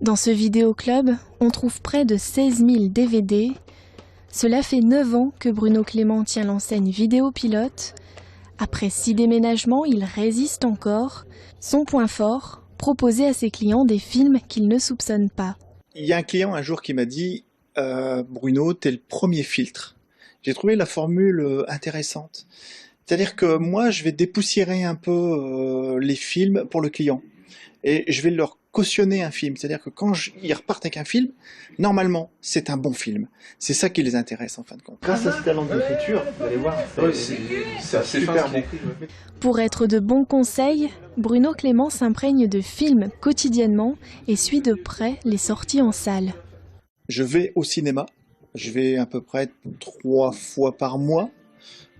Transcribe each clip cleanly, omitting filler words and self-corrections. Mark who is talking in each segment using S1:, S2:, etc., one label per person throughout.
S1: Dans ce vidéoclub, on trouve près de 16 000 DVD. Cela fait 9 ans que Bruno Clément tient l'enseigne Vidéopilote. Après 6 déménagements, il résiste encore. Son point fort, proposer à ses clients des films qu'ils ne soupçonnent pas.
S2: Il y a un client un jour qui m'a dit Bruno, t'es le premier filtre. J'ai trouvé la formule intéressante. C'est-à-dire que moi, je vais dépoussiérer un peu les films pour le client. Et je vais leur cautionner un film. C'est-à-dire que quand ils repartent avec un film, normalement, c'est un bon film. C'est ça qui les intéresse en fin de compte. Grâce à ce talent d'écriture, vous allez voir, c'est super bon.
S1: Pour être de bons conseils, Bruno Clément s'imprègne de films quotidiennement et suit de près les sorties en salle.
S2: Je vais au cinéma. Je vais à peu près 3 fois par mois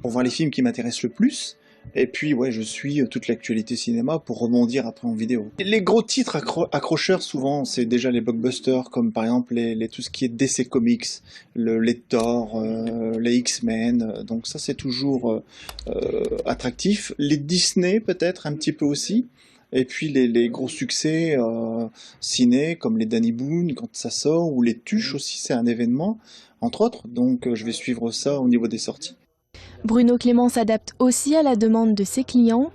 S2: pour voir les films qui m'intéressent le plus. Et puis, ouais, je suis toute l'actualité cinéma pour rebondir après en vidéo. Les gros titres accrocheurs, souvent, c'est déjà les blockbusters, comme par exemple tout ce qui est DC Comics, les Thor, les X-Men. Donc ça, c'est toujours attractif. Les Disney, peut-être, un petit peu aussi. Et puis les gros succès ciné, comme les Danny Boone, quand ça sort, ou les Tuches aussi, c'est un événement, entre autres. Donc je vais suivre ça au niveau des sorties.
S1: Bruno Clément s'adapte aussi à la demande de ses clients.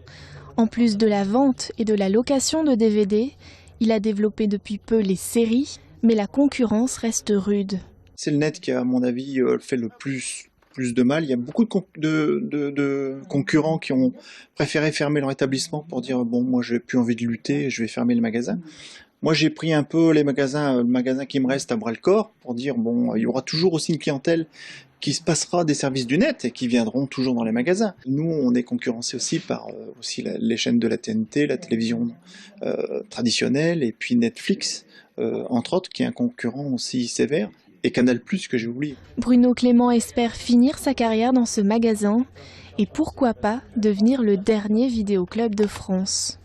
S1: En plus de la vente et de la location de DVD, il a développé depuis peu les séries, mais la concurrence reste rude.
S2: C'est le net qui, à mon avis, fait le plus de mal. Il y a beaucoup de concurrents qui ont préféré fermer leur établissement pour dire « bon, moi j'ai plus envie de lutter, je vais fermer le magasin ». Moi, j'ai pris un peu le magasin qui me reste à bras-le-corps pour dire, bon, il y aura toujours aussi une clientèle qui se passera des services du net et qui viendront toujours dans les magasins. Nous, on est concurrencé aussi par les chaînes de la TNT, la télévision traditionnelle, et puis Netflix, entre autres, qui est un concurrent aussi sévère, et Canal+, que j'ai oublié.
S1: Bruno Clément espère finir sa carrière dans ce magasin et pourquoi pas devenir le dernier vidéoclub de France.